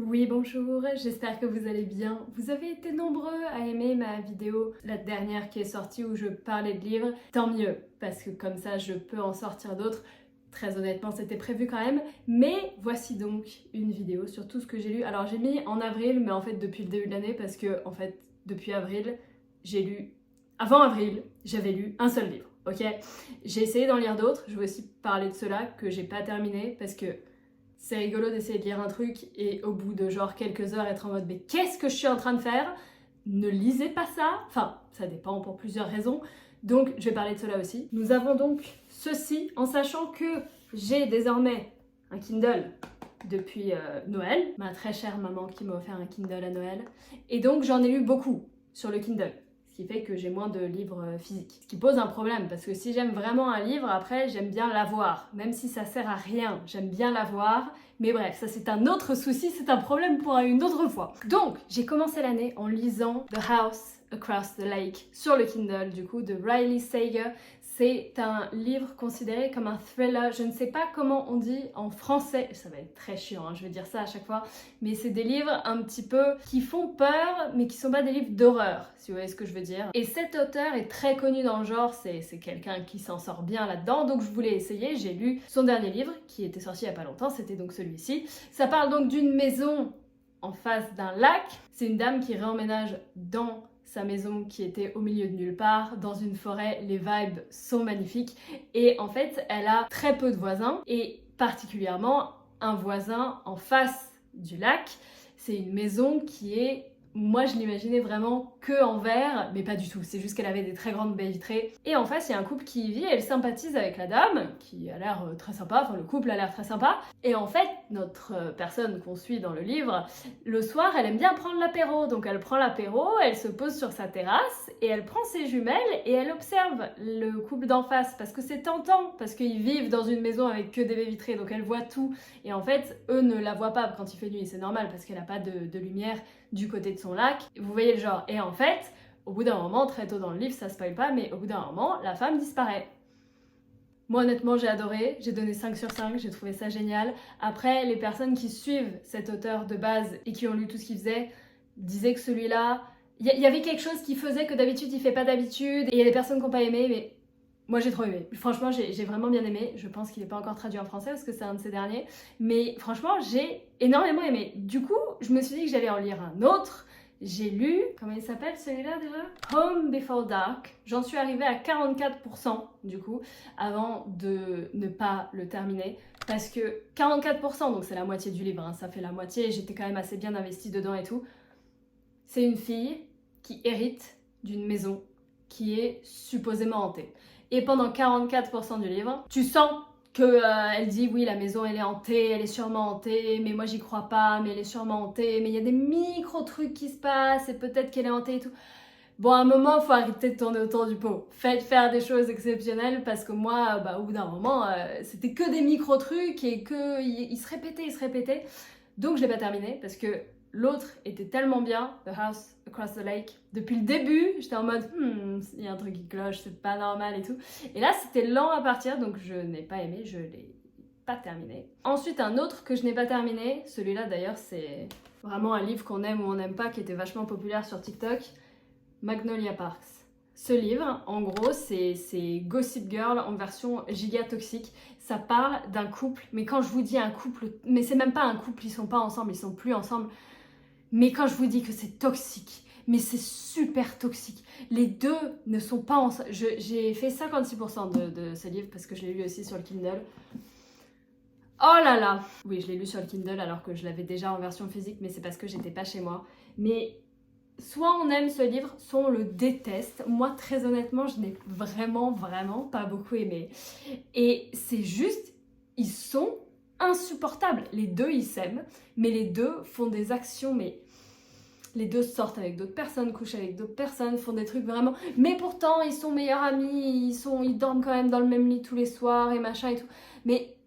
Oui, bonjour, j'espère que vous allez bien. Vous avez été nombreux à aimer ma vidéo, la dernière qui est sortie où je parlais de livres. Tant mieux, parce que comme ça je peux en sortir d'autres. Très honnêtement, c'était prévu quand même. Mais voici donc une vidéo sur tout ce que j'ai lu. Alors j'ai mis en avril, mais en fait depuis le début de l'année, parce que en fait depuis avril, j'ai lu... Avant avril, j'avais lu un seul livre, ok? J'ai essayé d'en lire d'autres, je vais aussi parler de ceux-là que j'ai pas terminé, parce que c'est rigolo d'essayer de lire un truc et au bout de genre quelques heures être en mode mais qu'est-ce que je suis en train de faire? Ne lisez pas ça. Enfin, ça dépend pour plusieurs raisons. Donc je vais parler de cela aussi. Nous avons donc ceci en sachant que j'ai désormais un Kindle depuis Noël. Ma très chère maman qui m'a offert un Kindle à Noël. Et donc j'en ai lu beaucoup sur le Kindle. Ce qui fait que j'ai moins de livres physiques. Ce qui pose un problème, parce que si j'aime vraiment un livre, après j'aime bien l'avoir. Même si ça sert à rien, j'aime bien l'avoir. Mais bref, ça c'est un autre souci, c'est un problème pour une autre fois. Donc, j'ai commencé l'année en lisant The House Across the Lake sur le Kindle, du coup, de Riley Sager. C'est un livre considéré comme un thriller. Je ne sais pas comment on dit en français. Ça va être très chiant, hein, je vais dire ça à chaque fois. Mais c'est des livres un petit peu qui font peur, mais qui sont pas des livres d'horreur, si vous voyez ce que je veux dire. Et cet auteur est très connu dans le genre. C'est quelqu'un qui s'en sort bien là-dedans. Donc je voulais essayer. J'ai lu son dernier livre, qui était sorti il y a pas longtemps. C'était donc celui-ci. Ça parle donc d'une maison en face d'un lac. C'est une dame qui réemménage dans sa maison qui était au milieu de nulle part, dans une forêt, les vibes sont magnifiques et en fait elle a très peu de voisins et particulièrement un voisin en face du lac. C'est une maison qui est... Moi, je l'imaginais vraiment que en verre, mais pas du tout. C'est juste qu'elle avait des très grandes baies vitrées. Et en face, il y a un couple qui y vit, elle sympathise avec la dame, qui a l'air très sympa, enfin le couple a l'air très sympa. Et en fait, notre personne qu'on suit dans le livre, le soir, elle aime bien prendre l'apéro. Donc elle prend l'apéro, elle se pose sur sa terrasse, et elle prend ses jumelles, et elle observe le couple d'en face, parce que c'est tentant, parce qu'ils vivent dans une maison avec que des baies vitrées, donc elle voit tout. Et en fait, eux ne la voient pas quand il fait nuit, c'est normal, parce qu'elle n'a pas de lumière du côté de son lac, vous voyez le genre. Et en fait, au bout d'un moment, très tôt dans le livre, ça spoil pas, mais au bout d'un moment, la femme disparaît. Moi honnêtement j'ai adoré, j'ai donné 5 sur 5, j'ai trouvé ça génial. Après, les personnes qui suivent cet auteur de base et qui ont lu tout ce qu'il faisait, disaient que celui-là, il y avait quelque chose qui faisait que d'habitude il fait pas d'habitude, et il y a des personnes qui n'ont pas aimé, mais moi j'ai trop aimé. Franchement j'ai vraiment bien aimé, je pense qu'il n'est pas encore traduit en français parce que c'est un de ces derniers, mais franchement j'ai énormément aimé. Du coup, je me suis dit que j'allais en lire un autre. J'ai lu, comment il s'appelle celui-là déjà? Home Before Dark. J'en suis arrivée à 44% du coup, avant de ne pas le terminer. Parce que 44%, donc c'est la moitié du livre, hein, ça fait la moitié, j'étais quand même assez bien investie dedans et tout. C'est une fille qui hérite d'une maison qui est supposément hantée. Et pendant 44% du livre, tu sens que elle dit oui, la maison elle est hantée, elle est sûrement hantée, mais moi j'y crois pas, mais elle est sûrement hantée, mais il y a des micro trucs qui se passent et peut-être qu'elle est hantée et tout. Bon, à un moment, faut arrêter de tourner autour du pot. Faites faire des choses exceptionnelles parce que moi, au bout d'un moment, c'était que des micro trucs et que ils se répétaient, ils se répétaient. Donc je l'ai pas terminé parce que l'autre était tellement bien, The House Across the Lake. Depuis le début, j'étais en mode il y a un truc qui cloche, c'est pas normal et tout. Et là, c'était lent à partir, donc je n'ai pas aimé, je l'ai pas terminé. Ensuite, un autre que je n'ai pas terminé, celui-là d'ailleurs, c'est vraiment un livre qu'on aime ou on n'aime pas, qui était vachement populaire sur TikTok, Magnolia Parks. Ce livre, en gros, c'est Gossip Girl en version giga toxique. Ça parle d'un couple, mais quand je vous dis un couple, mais c'est même pas un couple, ils sont pas ensemble, ils sont plus ensemble. Mais quand je vous dis que c'est toxique, mais c'est super toxique. Les deux ne sont pas ensemble. J'ai fait 56% de ce livre parce que je l'ai lu aussi sur le Kindle. Oh là là! Oui, je l'ai lu sur le Kindle alors que je l'avais déjà en version physique, mais c'est parce que j'étais pas chez moi. Mais soit on aime ce livre, soit on le déteste. Moi, très honnêtement, je n'ai vraiment pas beaucoup aimé. Et c'est juste, ils sont insupportables. Les deux, ils s'aiment, mais les deux font des actions, mais... Les deux sortent avec d'autres personnes, couchent avec d'autres personnes, font des trucs vraiment... Mais pourtant, ils sont meilleurs amis, ils dorment quand même dans le même lit tous les soirs et machin et tout. Mais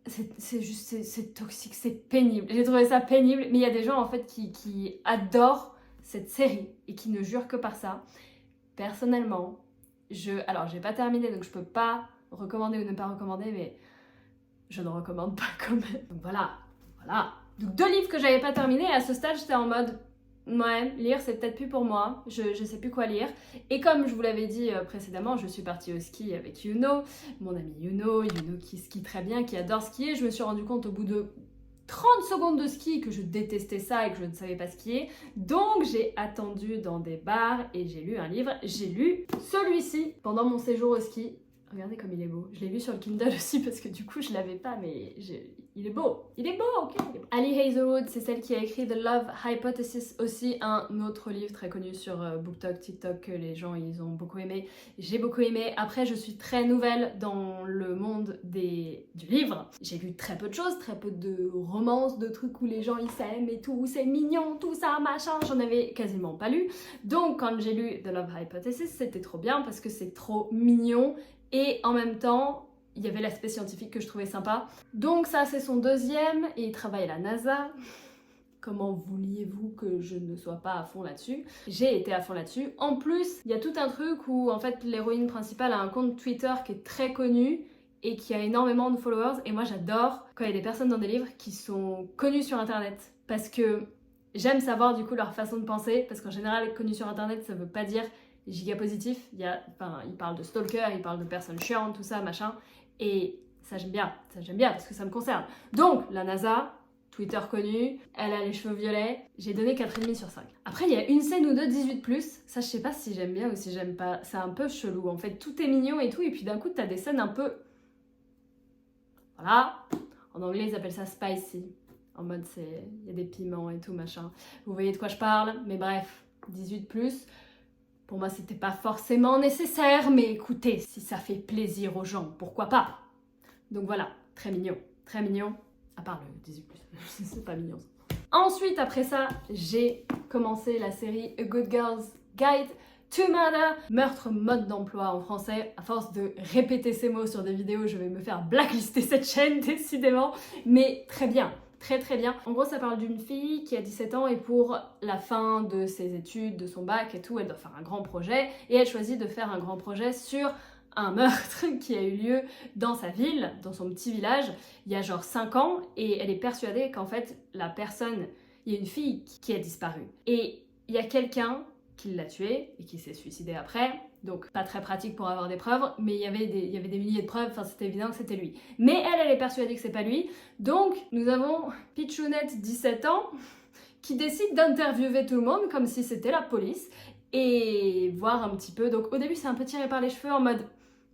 c'est juste, c'est toxique, c'est pénible. J'ai trouvé ça pénible, mais il y a des gens en fait qui adorent cette série et qui ne jurent que par ça. Personnellement, alors j'ai pas terminé donc je peux pas recommander ou ne pas recommander, mais je ne recommande pas quand même. Donc voilà. Donc 2 livres que j'avais pas terminés, et à ce stade j'étais en mode ouais, lire c'est peut-être plus pour moi, je sais plus quoi lire. Et comme je vous l'avais dit précédemment, je suis partie au ski avec Yuno, mon ami Yuno qui skie très bien, qui adore skier. Je me suis rendu compte au bout de 30 secondes de ski que je détestais ça et que je ne savais pas skier. Donc j'ai attendu dans des bars et j'ai lu un livre. J'ai lu celui-ci pendant mon séjour au ski. Regardez comme il est beau. Je l'ai lu sur le Kindle aussi parce que du coup je l'avais pas, mais il est beau. Il est beau, ok. Il est beau. Ali Hazelwood, c'est celle qui a écrit The Love Hypothesis, aussi un autre livre très connu sur BookTok, TikTok, que les gens ils ont beaucoup aimé. J'ai beaucoup aimé. Après, je suis très nouvelle dans le monde du livre. J'ai lu très peu de choses, très peu de romances, de trucs où les gens ils s'aiment et tout, c'est mignon, tout ça, machin. J'en avais quasiment pas lu. Donc quand j'ai lu The Love Hypothesis, c'était trop bien parce que c'est trop mignon. Et en même temps, il y avait l'aspect scientifique que je trouvais sympa. Donc ça, c'est son deuxième, et il travaille à la NASA. Comment vouliez-vous que je ne sois pas à fond là-dessus? J'ai été à fond là-dessus. En plus, il y a tout un truc où en fait l'héroïne principale a un compte Twitter qui est très connu et qui a énormément de followers. Et moi, j'adore quand il y a des personnes dans des livres qui sont connues sur Internet. Parce que j'aime savoir du coup leur façon de penser. Parce qu'en général, connu sur Internet, ça veut pas dire giga positif, il parle de stalker, il parle de personnes chiantes, tout ça, machin, et ça j'aime bien parce que ça me concerne. Donc, la NASA, Twitter connu, elle a les cheveux violets, j'ai donné 4,5 sur 5. Après, il y a une scène ou deux 18+, ça je sais pas si j'aime bien ou si j'aime pas, c'est un peu chelou, en fait, tout est mignon et tout, et puis d'un coup, t'as des scènes un peu... Voilà, en anglais ils appellent ça spicy, en mode il y a des piments et tout, machin. Vous voyez de quoi je parle, mais bref, 18+. Pour moi, c'était pas forcément nécessaire, mais écoutez, si ça fait plaisir aux gens, pourquoi pas? Donc voilà, très mignon, à part le 18+, c'est pas mignon. Ensuite, après ça, j'ai commencé la série A Good Girl's Guide to Murder, meurtre mode d'emploi en français. À force de répéter ces mots sur des vidéos, je vais me faire blacklister cette chaîne, décidément, mais très bien. Très bien. En gros, ça parle d'une fille qui a 17 ans et pour la fin de ses études, de son bac et tout, elle doit faire un grand projet et elle choisit de faire un grand projet sur un meurtre qui a eu lieu dans sa ville, dans son petit village, il y a genre 5 ans, et elle est persuadée qu'en fait, il y a une fille qui a disparu. Et il y a quelqu'un qui l'a tuée et qui s'est suicidé après. Donc pas très pratique pour avoir des preuves, mais il y avait des milliers de preuves, enfin c'était évident que c'était lui. Mais elle est persuadée que c'est pas lui. Donc nous avons Pichounette, 17 ans, qui décide d'interviewer tout le monde comme si c'était la police et voir un petit peu. Donc au début c'est un peu tiré par les cheveux en mode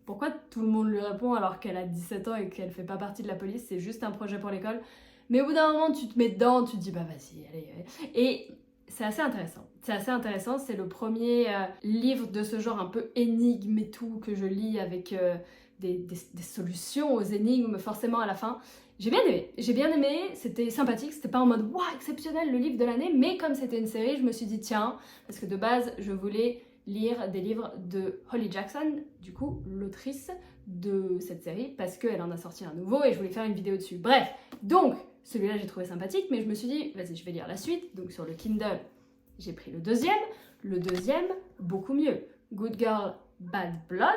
pourquoi tout le monde lui répond alors qu'elle a 17 ans et qu'elle fait pas partie de la police, c'est juste un projet pour l'école. Mais au bout d'un moment tu te mets dedans, tu te dis bah vas-y, allez. Et c'est assez intéressant, c'est le premier livre de ce genre un peu énigme et tout que je lis avec des solutions aux énigmes forcément à la fin. J'ai bien aimé, c'était sympathique, c'était pas en mode waouh exceptionnel le livre de l'année, mais comme c'était une série, je me suis dit tiens, parce que de base je voulais lire des livres de Holly Jackson, du coup l'autrice de cette série, parce qu'elle en a sorti un nouveau et je voulais faire une vidéo dessus. Bref, donc celui-là j'ai trouvé sympathique, mais je me suis dit vas-y je vais lire la suite, donc sur le Kindle j'ai pris le deuxième beaucoup mieux. Good Girl Bad Blood,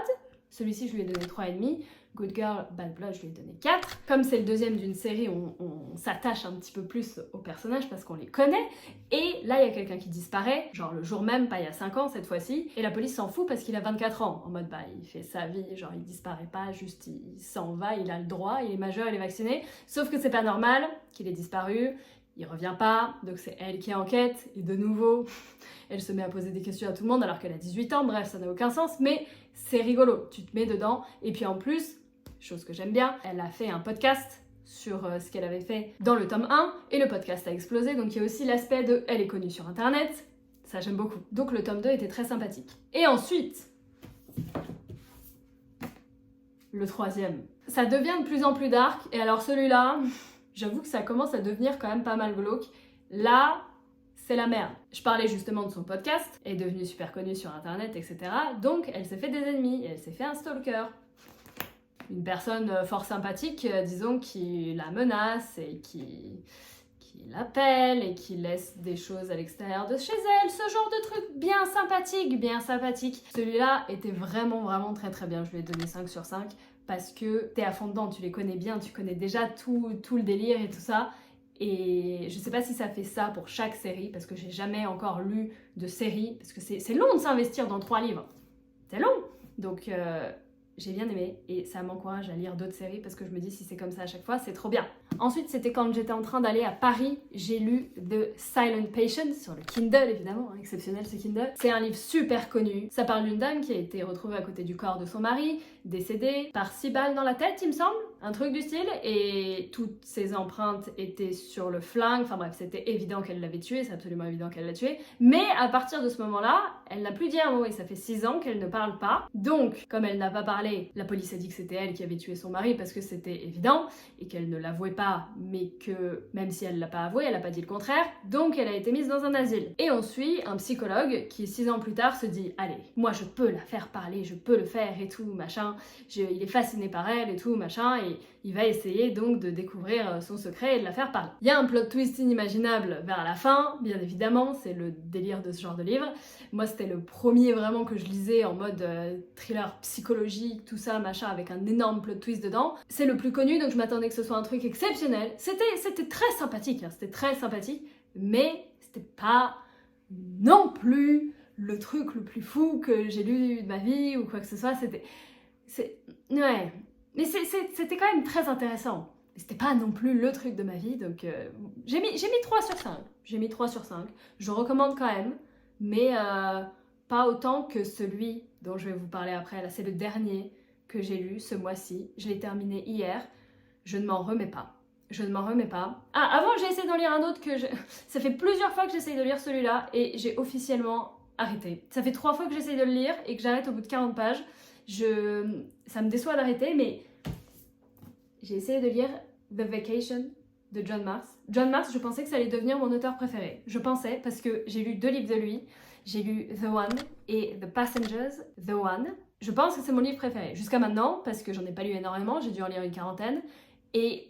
celui-ci je lui ai donné 3,5, Good Girl Bad Blood je lui ai donné 4. Comme c'est le deuxième d'une série, on s'attache un petit peu plus aux personnages parce qu'on les connaît, et là il y a quelqu'un qui disparaît, genre le jour même, pas il y a 5 ans cette fois-ci, et la police s'en fout parce qu'il a 24 ans, en mode bah il fait sa vie, genre il disparaît pas, juste il s'en va, il a le droit, il est majeur, il est vacciné, sauf que c'est pas normal qu'il ait disparu. Il revient pas, donc c'est elle qui enquête, et de nouveau, elle se met à poser des questions à tout le monde alors qu'elle a 18 ans, bref, ça n'a aucun sens, mais c'est rigolo, tu te mets dedans, et puis en plus, chose que j'aime bien, elle a fait un podcast sur ce qu'elle avait fait dans le tome 1, et le podcast a explosé, donc il y a aussi l'aspect de elle est connue sur internet, ça j'aime beaucoup. Donc le tome 2 était très sympathique. Et ensuite, le troisième. Ça devient de plus en plus dark, et alors celui-là... J'avoue que ça commence à devenir quand même pas mal glauque. Là, c'est la merde. Je parlais justement de son podcast, elle est devenue super connue sur internet, etc. Donc elle s'est fait des ennemis, elle s'est fait un stalker. Une personne fort sympathique, disons, qui la menace et qui l'appelle et qui laisse des choses à l'extérieur de chez elle, ce genre de truc bien sympathique. Celui-là était vraiment très bien, je lui ai donné 5 sur 5. Parce que t'es à fond dedans, tu les connais bien, tu connais déjà tout le délire et tout ça, Et je sais pas si ça fait ça pour chaque série, parce que j'ai jamais encore lu de série, parce que c'est long de s'investir dans 3 livres. C'est long. Donc j'ai bien aimé et ça m'encourage à lire d'autres séries parce que je me dis si c'est comme ça à chaque fois, c'est trop bien. Ensuite, c'était quand j'étais en train d'aller à Paris, j'ai lu The Silent Patient sur le Kindle évidemment, hein, exceptionnel ce Kindle. C'est un livre super connu. Ça parle d'une dame qui a été retrouvée à côté du corps de son mari, décédée par 6 balles dans la tête, il me semble, un truc du style, et toutes ses empreintes étaient sur le flingue. Enfin bref, c'était évident qu'elle l'avait tué, c'est absolument évident qu'elle l'a tué. Mais à partir de ce moment-là, elle n'a plus dit un mot et ça fait 6 ans qu'elle ne parle pas. Donc, comme elle n'a pas parlé, la police a dit que c'était elle qui avait tué son mari parce que c'était évident et qu'elle ne l'avouait pas, mais que même si elle l'a pas avoué, elle n'a pas dit le contraire. Donc, elle a été mise dans un asile. Et on suit un psychologue qui 6 ans plus tard se dit allez, moi je peux la faire parler, je peux le faire et tout, machin. Il est fasciné par elle et tout, machin, et il va essayer donc de découvrir son secret et de la faire parler. Il y a un plot twist inimaginable vers la fin, bien évidemment, c'est le délire de ce genre de livre. Moi, c'était le premier vraiment que je lisais en mode thriller psychologique, tout ça, machin, avec un énorme plot twist dedans. C'est le plus connu, donc je m'attendais que ce soit un truc exceptionnel. C'était très sympathique, hein, c'était très sympathique, mais c'était pas non plus le truc le plus fou que j'ai lu de ma vie ou quoi que ce soit. Ouais, mais c'était quand même très intéressant. C'était pas non plus le truc de ma vie, donc j'ai mis 3 sur 5. J'ai mis 3 sur 5. Je recommande quand même, mais pas autant que celui dont je vais vous parler après. Là, c'est le dernier que j'ai lu ce mois-ci. Je l'ai terminé hier. Je ne m'en remets pas. Je ne m'en remets pas. Ah, avant, j'ai essayé d'en lire un autre que je... Ça fait plusieurs fois que j'essaye de lire celui-là et j'ai officiellement arrêté. Ça fait 3 fois que j'essaye de le lire et que j'arrête au bout de 40 pages. Ça me déçoit d'arrêter, mais j'ai essayé de lire The Vacation de John Marks. John Marks, je pensais que ça allait devenir mon auteur préféré. Je pensais, parce que j'ai lu 2 livres de lui. J'ai lu The One et The Passengers. The One, je pense que c'est mon livre préféré. Jusqu'à maintenant, parce que j'en ai pas lu énormément, j'ai dû en lire une 40aine. Et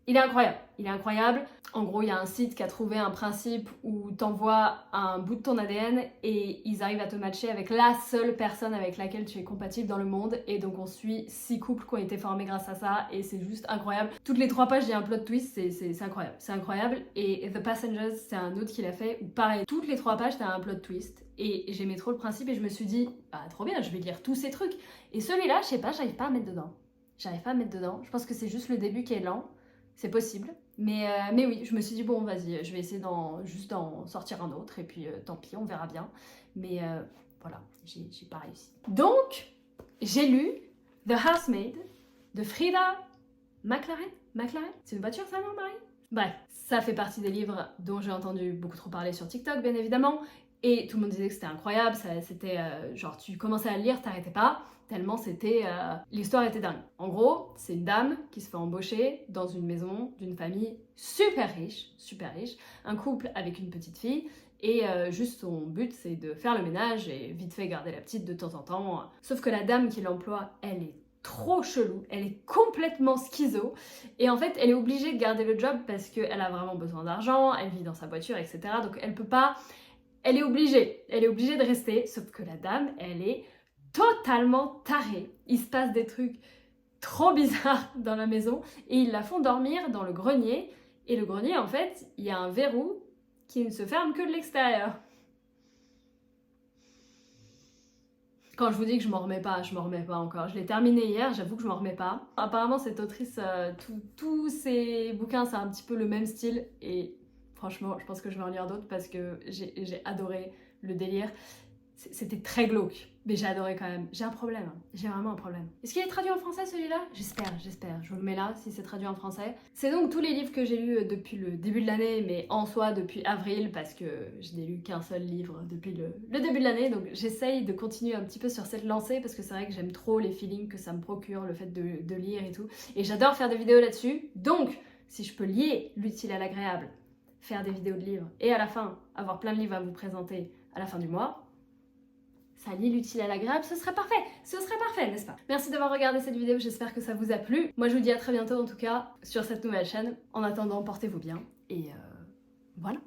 il est incroyable, il est incroyable. En gros, il y a un site qui a trouvé un principe où t'envoies un bout de ton ADN et ils arrivent à te matcher avec la seule personne avec laquelle tu es compatible dans le monde. Et donc on suit 6 couples qui ont été formés grâce à ça et c'est juste incroyable. Toutes les 3 pages, il y a un plot twist, c'est incroyable, c'est incroyable. Et The Passengers, c'est un autre qui l'a fait où pareil, toutes les 3 pages, t'as un plot twist. Et j'aimais trop le principe et je me suis dit, bah trop bien, je vais lire tous ces trucs. Et celui-là, je sais pas, j'arrive pas à mettre dedans. J'arrive pas à mettre dedans. Je pense que c'est juste le début qui est lent. C'est possible, mais oui, je me suis dit bon vas-y, je vais essayer juste d'en sortir un autre et puis tant pis, on verra bien. Mais voilà, j'ai pas réussi. Donc, j'ai lu The Housemaid de Frida McLaren. C'est une voiture ça non Marie? Bref, ça fait partie des livres dont j'ai entendu beaucoup trop parler sur TikTok bien évidemment. Et tout le monde disait que c'était incroyable, c'était genre tu commençais à le lire, t'arrêtais pas, tellement c'était... l'histoire était dingue. En gros, c'est une dame qui se fait embaucher dans une maison d'une famille super riche, un couple avec une petite fille, et juste son but c'est de faire le ménage et vite fait garder la petite de temps en temps. Sauf que la dame qui l'emploie, elle est trop chelou, elle est complètement schizo et en fait elle est obligée de garder le job parce qu'elle a vraiment besoin d'argent, elle vit dans sa voiture etc. Donc elle peut pas... Elle est obligée de rester, sauf que la dame, elle est totalement tarée. Il se passe des trucs trop bizarres dans la maison et ils la font dormir dans le grenier. Et le grenier, en fait, il y a un verrou qui ne se ferme que de l'extérieur. Quand je vous dis que je m'en remets pas encore. Je l'ai terminé hier, j'avoue que je m'en remets pas. Apparemment, cette autrice, tous ses bouquins, c'est un petit peu le même style et... Franchement, je pense que je vais en lire d'autres parce que j'ai adoré le délire. C'était très glauque, mais j'ai adoré quand même. J'ai un problème, hein. J'ai vraiment un problème. Est-ce qu'il est traduit en français celui-là? J'espère. Je vous le mets là si c'est traduit en français. C'est donc tous les livres que j'ai lus depuis le début de l'année, mais en soi depuis avril parce que je n'ai lu qu'un seul livre depuis le début de l'année. Donc j'essaye de continuer un petit peu sur cette lancée parce que c'est vrai que j'aime trop les feelings que ça me procure, le fait de lire et tout. Et j'adore faire des vidéos là-dessus. Donc, si je peux lier l'utile à l'agréable, faire des vidéos de livres et à la fin avoir plein de livres à vous présenter à la fin du mois, ça lie l'utile à l'agréable, ce serait parfait, n'est-ce pas? Merci d'avoir regardé cette vidéo, j'espère que ça vous a plu. Moi je vous dis à très bientôt en tout cas sur cette nouvelle chaîne. En attendant, portez-vous bien et voilà.